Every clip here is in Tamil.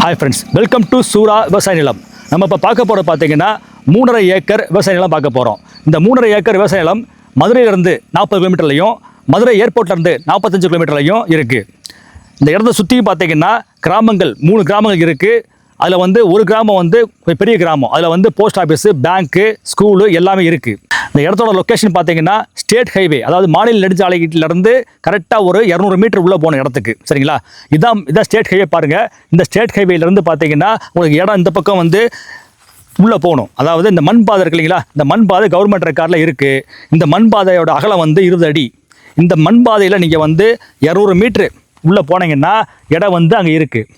ஹாய் ஃப்ரெண்ட்ஸ், வெல்கம் டு சூரா விவசாய நிலம். நம்ம இப்போ பார்க்க போகிற பார்த்தீங்கன்னா 3.5 ஏக்கர் விவசாய நிலம் பார்க்க போகிறோம். இந்த 3.5 ஏக்கர் விவசாய நிலம் மதுரையிலேருந்து 40 கிலோமீட்டர்லையும் மதுரை ஏர்போர்ட்லேருந்து 45 கிலோமீட்டர்லையும் இருக்குது. இந்த இடத்த சுற்றியும் பார்த்தீங்கன்னா கிராமங்கள் 3 கிராமங்கள் இருக்குது. அதில் வந்து ஒரு கிராமம் வந்து பெரிய கிராமம். அதில் வந்து போஸ்ட் ஆஃபீஸு, பேங்க்கு, ஸ்கூலு எல்லாமே இருக்குது. இந்த இடத்தோட லொக்கேஷன் பார்த்தீங்கன்னா ஸ்டேட் ஹைவே, அதாவது மாநில நெடுஞ்சாலையிலேருந்து கரெக்டாக ஒரு 200 மீட்டர் உள்ளே போன இடத்துக்கு. சரிங்களா? இதான் ஸ்டேட் ஹைவே பாருங்கள். இந்த ஸ்டேட் ஹைவேலேருந்து பார்த்தீங்கன்னா உங்களுக்கு இடம் இந்த பக்கம் வந்து உள்ளே போகணும். அதாவது இந்த மண் பாதை இருக்கு இல்லைங்களா, இந்த மண் பாதை கவர்மெண்ட் ரெக்கார்டில் இருக்குது. இந்த மண் பாதையோட அகலம் வந்து 20 அடி. இந்த மண் பாதையில் நீங்கள் வந்து 200 மீட்ரு உள்ளே போனீங்கன்னா இடம் வந்து அங்கே இருக்குது.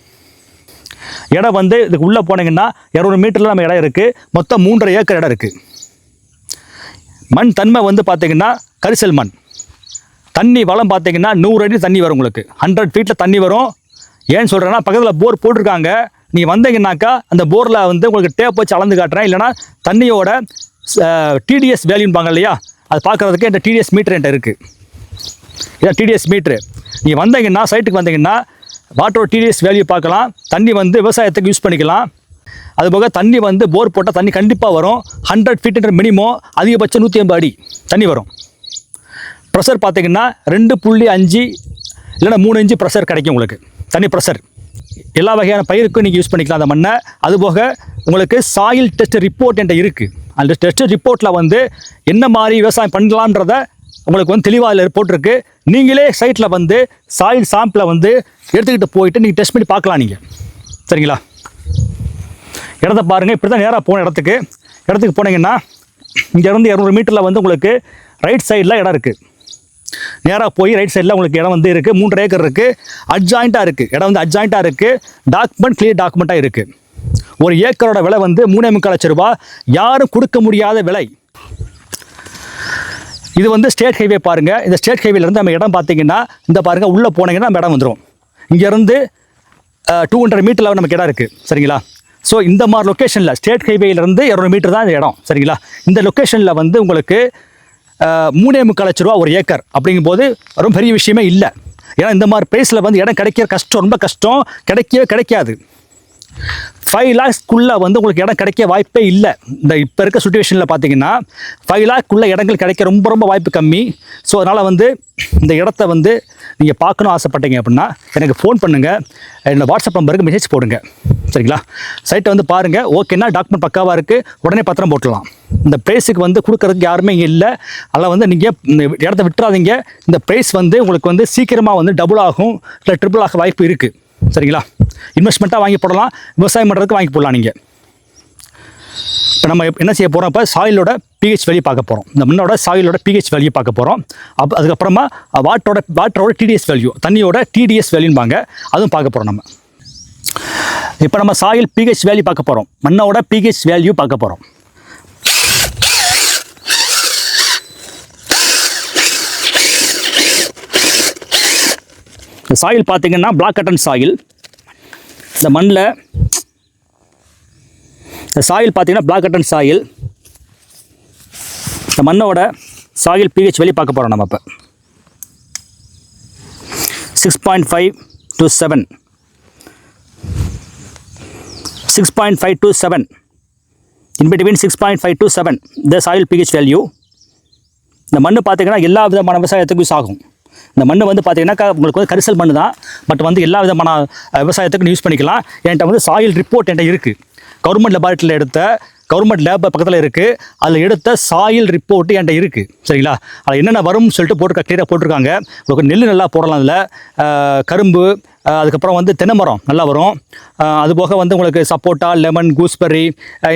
இடம் வந்து இதுக்கு உள்ளே போனீங்கன்னா 200 மீட்டரில் நம்ம இடம் இருக்குது. மொத்தம் 3.5 ஏக்கர் இடம் இருக்குது. மண் தன்மை வந்து பார்த்தீங்கன்னா கரிசல் மண். தண்ணி வளம் பார்த்தீங்கன்னா 100 அடி தண்ணி வரும். உங்களுக்கு 100 ஃபீட்டில் தண்ணி வரும். ஏன்னு சொல்கிறேன்னா பக்கத்தில் போர் போட்டிருக்காங்க. நீங்கள் வந்தீங்கன்னாக்கா அந்த போரில் வந்து உங்களுக்கு டேப் வச்சு அளந்து காட்டுறேன். இல்லைனா தண்ணியோட டிடிஎஸ் வேல்யூன்பாங்க இல்லையா, அது பார்க்குறதுக்கு இந்த டிடிஎஸ் மீட்டர் என்கிட்ட இருக்குது. இதான் டிடிஎஸ் மீட்ரு. நீங்கள் வந்தீங்கன்னா சைட்டுக்கு வந்தீங்கன்னா வாட்டரோட டிடிஎஸ் வேல்யூ பார்க்கலாம். தண்ணி வந்து விவசாயத்துக்கு யூஸ் பண்ணிக்கலாம். அதுபோக தண்ணி வந்து போர் போட்டால் தண்ணி கண்டிப்பாக வரும். 100 ஃபீட்டுன்ற மினிமம், அதிகபட்சம் 150 அடி தண்ணி வரும். ப்ரெஷர் பார்த்தீங்கன்னா 2.5 இல்லைன்னா 3 இன்ச்சு ப்ரெஷர் கிடைக்கும் உங்களுக்கு. தண்ணி ப்ரெஷர் எல்லா வகையான பயிருக்கும் நீங்கள் யூஸ் பண்ணிக்கலாம் அந்த மண்ணை. அதுபோக உங்களுக்கு சாயில் டெஸ்ட் ரிப்போர்ட் என்கிட்ட இருக்குது. அந்த டெஸ்ட் ரிப்போர்ட்டில் வந்து என்ன மாதிரி விவசாயம் பண்ணலான்றத உங்களுக்கு வந்து தெளிவாக அதில் போட்டிருக்கு. நீங்களே சைட்டில் வந்து சாயில் சாம்பிளை வந்து எடுத்துக்கிட்டு போயிட்டு நீங்கள் டெஸ்ட் பண்ணி பார்க்கலாம் நீங்கள். சரிங்களா? இடத்த பாருங்கள். இப்படி தான் நேராக போன இடத்துக்கு போனீங்கன்னா இங்கேருந்து 200 மீட்டரில் வந்து உங்களுக்கு ரைட் சைடில் இடம் இருக்குது. நேராக போய் ரைட் சைடில் உங்களுக்கு இடம் வந்து இருக்குது. 3.5 ஏக்கர் இருக்குது. அட்ஜாயிண்ட்டாக இருக்குது. இடம் வந்து அட்ஜாயிண்ட்டாக இருக்குது. டாக்குமெண்ட் கிளியர் டாக்குமெண்ட்டாக இருக்குது. ஒரு ஏக்கரோட விலை வந்து 3.25 லட்சம் ரூபா. யாரும் கொடுக்க முடியாத விலை. இது வந்து ஸ்டேட் ஹைவே பாருங்கள். இந்த ஸ்டேட் ஹைவேலேருந்து நம்ம இடம் பார்த்தீங்கன்னா இந்த பாருங்கள், உள்ளே போனீங்கன்னா நம்ம இடம் வந்துடும். இங்கேருந்து 200 மீட்டரில் நமக்கு இடம் இருக்குது. சரிங்களா? ஸோ இந்த மாதிரி லொக்கேஷனில் ஸ்டேட் ஹைவேலேருந்து 200 மீட்டர் தான் இந்த இடம். சரிங்களா? இந்த லொக்கேஷனில் வந்து உங்களுக்கு 3.25 லட்ச ரூபா ஒரு ஏக்கர் அப்படிங்கும்போது ரொம்ப பெரிய விஷயமே இல்லை. ஏன்னா இந்த மாதிரி ப்ரைஸில் வந்து இடம் கிடைக்கிற கஷ்டம், ரொம்ப கஷ்டம். கிடைக்காது. 5 லேக்ஸ்க்குள்ளே வந்து உங்களுக்கு இடம் கிடைக்க வாய்ப்பே இல்லை. இந்த இப்போ இருக்க சுச்சுவேஷனில் பார்த்தீங்கன்னா 5 லேக்குள்ளே இடங்கள் கிடைக்க ரொம்ப வாய்ப்பு கம்மி. ஸோ அதனால் வந்து இந்த இடத்த வந்து நீங்கள் பார்க்கணும் ஆசைப்பட்டீங்க அப்படின்னா எனக்கு ஃபோன் பண்ணுங்கள். என்னோடய வாட்ஸ்அப் நம்பருக்கு மெசேஜ் போடுங்க. சரிங்களா? சைட்டை வந்து பாருங்கள். ஓகேன்னா டாக்குமெண்ட் பக்காவாக இருக்குது, உடனே பத்திரம் போட்டுடலாம். இந்த ப்ரைஸுக்கு வந்து கொடுக்குறதுக்கு யாருமே இங்கே இல்லை. அதனால் வந்து நீங்கள் இந்த இடத்த விட்டுறாதீங்க. இந்த ப்ரைஸ் வந்து உங்களுக்கு வந்து சீக்கிரமாக வந்து டபுள் ஆகும், இல்லை ட்ரிபிள் ஆக வாய்ப்பு இருக்குது. சரிங்களா? இன்வெஸ்ட்மெண்ட்டாக வாங்கி போடலாம், விவசாயம் பண்ணுறதுக்கு வாங்கி போடலாம் நீங்கள். இப்போ நம்ம என்ன செய்ய போகிறோம், இப்போ சாயிலோட பிஹெச் வேல்யூ பார்க்க போகிறோம். இந்த மண்ணோட சாயிலோட பிஹெச் வேல்யூ பார்க்க போகிறோம். அதுக்கப்புறமா வாட்டரோட டிடிஎஸ் வேல்யூ, தண்ணியோட டிடிஎஸ் வேல்யூன்பாங்க, அதுவும் பார்க்க போகிறோம் நம்ம. இப்போ நம்ம சாயில் பிஹெச் வேல்யூ பார்க்க போகிறோம். மண்ணோட பிஹெச் வேல்யூ பார்க்க போகிறோம். சாயில் பார்த்தீங்கன்னா பிளாக் கட்டன் சாயில். இந்த மண்ணில் இந்த சாயில் பார்த்தீங்கன்னா பிளாக் கட்டன் சாயில். இந்த மண்ணோட சாயில் பிஹெச் வேல்யூ பார்க்க போகிறோம் நம்ம இப்போ. 6.5 to 7. 6.5 to 7. In between 6.5 to 7 the soil pH value. இந்த மண் பார்த்தீங்கன்னா எல்லா விதமான விவசாயத்துக்கும் யூஸ் ஆகும். இந்த மண் வந்து பார்த்தீங்கன்னா உங்களுக்கு வந்து கரிசல் மண் தான். பட் வந்து எல்லா விதமான விவசாயத்துக்கும் யூஸ் பண்ணிக்கலாம். என்கிட்ட வந்து சாயில் ரிப்போர்ட் என்கிட்ட இருக்குது. கவர்மெண்ட் லெபார்ட்டரியில் எடுத்த, கவர்மெண்ட் லேப் பக்கத்தில் இருக்குது, அதில் எடுத்த சாயில் ரிப்போர்ட் என்கிட்ட இருக்குது. சரிங்களா? அதில் என்னென்ன வரும்னு சொல்லிட்டு கிளியராக போட்டிருக்காங்க. உங்களுக்கு நெல் நல்லா போடலாம். அதில் கரும்பு, அதுக்கப்புறம் வந்து தென்னை மரம் நல்லா வரும். அதுபோக வந்து உங்களுக்கு சப்போட்டா, லெமன், கூஸ்பெர்ரி,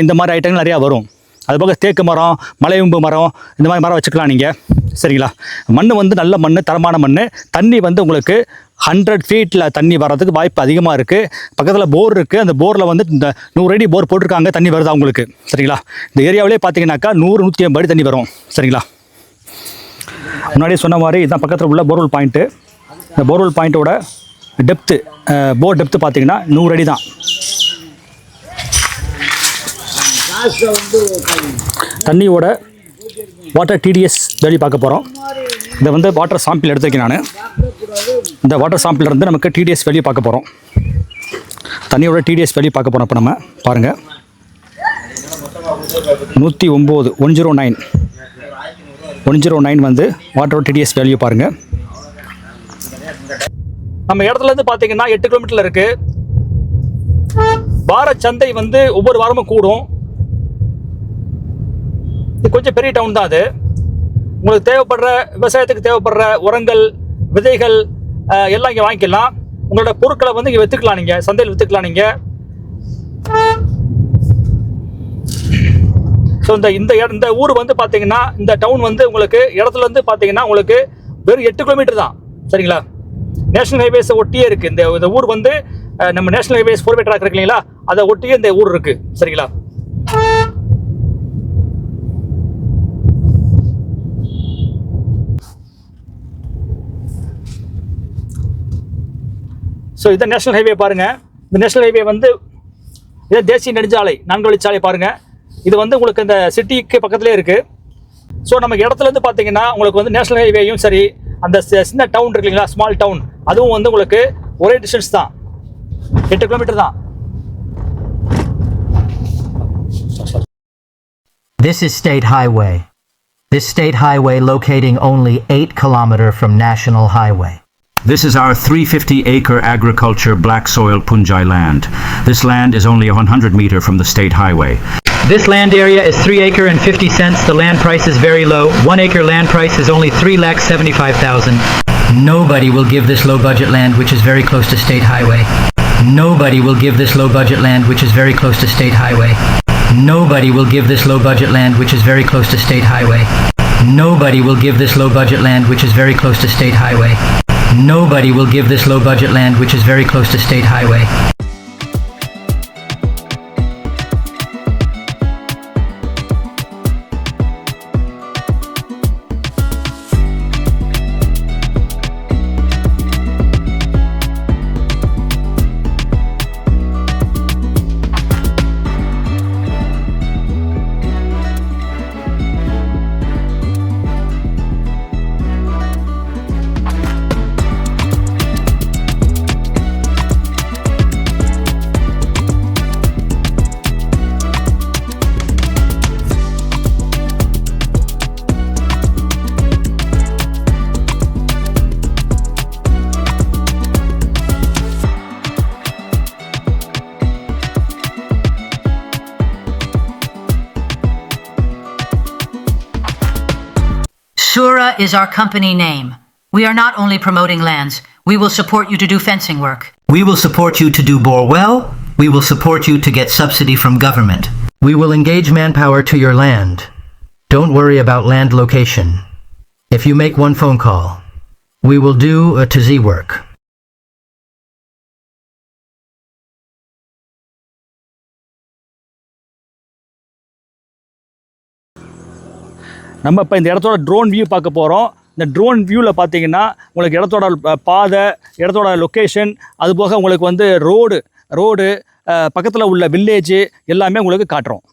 இந்த மாதிரி ஐட்டங்கள் நிறையா வரும். அதுபோக தேக்கு மரம், மலையும்பு மரம், இந்த மாதிரி மரம் வச்சுக்கலாம் நீங்கள். சரிங்களா? மண் வந்து நல்ல மண், தரமான மண். தண்ணி வந்து உங்களுக்கு 100 ஃபீட்டில் தண்ணி வர்றதுக்கு வாய்ப்பு அதிகமாக இருக்குது. பக்கத்தில் போர் இருக்குது. அந்த போரில் வந்து இந்த 100 அடி போர் போட்டிருக்காங்க, தண்ணி வருதா உங்களுக்கு. சரிங்களா? இந்த ஏரியாவிலே பார்த்தீங்கன்னாக்கா 100-150 அடி தண்ணி வரும். சரிங்களா? முன்னாடியே சொன்ன மாதிரி இதுதான் பக்கத்தில் உள்ள போர்வெல் பாயிண்ட்டு. இந்த போர்வெல் பாயிண்ட்டோட டெப்த்து, போர் டெப்த்து பார்த்தீங்கன்னா 100 அடி தான். தண்ணியோட வாட்டர் டிடிஎஸ் வேல்யூ பார்க்க போகிறோம். இதை வந்து வாட்டர் சாம்பிள் எடுத்துருக்கேன் நான். இந்த வாட்டர் சாம்பிள் இருந்து நமக்கு டிடிஎஸ் வேல்யூ பார்க்க போகிறோம். தண்ணியோட டிடிஎஸ் வேல்யூ பார்க்க போகிறோம். இப்போ நம்ம பாருங்கள் 109 109 வந்து வாட்டரோட டிடிஎஸ் வேல்யூ பாருங்கள். நம்ம இடத்துலேருந்து பார்த்தீங்கன்னா 8 கிலோமீட்டரில் இருக்குது. வார சந்தை வந்து ஒவ்வொரு வாரமும் கூடும். இது கொஞ்சம் பெரிய டவுன் தான். அது உங்களுக்கு தேவைப்படுற விவசாயத்துக்கு தேவைப்படுற உரங்கள், விதைகள் எல்லாம் இங்கே வாங்கிக்கலாம். உங்களோட பொருட்களை வந்து இங்கே விற்றுக்கலாம், நீங்கள் சந்தையில் விற்றுக்கலாம் நீங்கள். ஸோ இந்த ஊர் வந்து பார்த்தீங்கன்னா, இந்த டவுன் வந்து உங்களுக்கு இடத்துலேருந்து பார்த்தீங்கன்னா உங்களுக்கு வெறும் 8 கிலோமீட்டர் தான். சரிங்களா? நேஷனல் ஹைவேஸை ஒட்டியே இருக்குது. இந்த ஊர் வந்து நம்ம நேஷனல் ஹைவேஸ் 4-வே ட்ராக் இருக்கு இல்லைங்களா, அதை ஒட்டியே இந்த ஊர் இருக்குது. சரிங்களா? ஸோ இதை நேஷனல் ஹைவே பாருங்கள். இந்த நேஷனல் ஹைவே வந்து இதை தேசிய நெடுஞ்சாலை 4 வழிச்சாலை பாருங்கள். இது வந்து உங்களுக்கு இந்த சிட்டிக்கு பக்கத்துலேயே இருக்குது. ஸோ நமக்கு இடத்துலேருந்து பார்த்தீங்கன்னா உங்களுக்கு வந்து நேஷனல் ஹைவேயும் சரி, அந்த சின்ன டவுன் இருக்கு இல்லைங்களா, ஸ்மால் டவுன், அதுவும் வந்து உங்களுக்கு ஒரே டிஸ்டன்ஸ் தான், 8 கிலோமீட்டர் தான். This is State Highway. This State Highway locating only 8 kilometers from National Highway. This is our 350-acre agriculture black soil Punjai land. This land is only 100 meters from the state highway. This land area is 3 acres and 50 cents. The land price is very low. 1 acre land price is only 3,75,000. Nobody will give this low budget land which is very close to state highway. Nobody will give this low budget land which is very close to state highway. Nobody will give this low budget land which is very close to state highway. Nobody will give this low budget land which is very close to state highway. Nobody will give this low budget land which is very close to state highway. Shura is our company name. We are not only promoting lands, we will support you to do fencing work. We will support you to do bore well. We will support you to get subsidy from government. We will engage manpower to your land. Don't worry about land location. If you make one phone call, we will do a to Z work. நம்ம இப்போ இந்த இடத்தோட ட்ரோன் வியூ பார்க்க போகிறோம். இந்த ட்ரோன் வியூவில் பார்த்தீங்கன்னா உங்களுக்கு இடத்தோட பாதை, இடத்தோட லொக்கேஷன், அதுபோக உங்களுக்கு வந்து ரோடு பக்கத்தில் உள்ள வில்லேஜு எல்லாமே உங்களுக்கு காட்டுறோம்.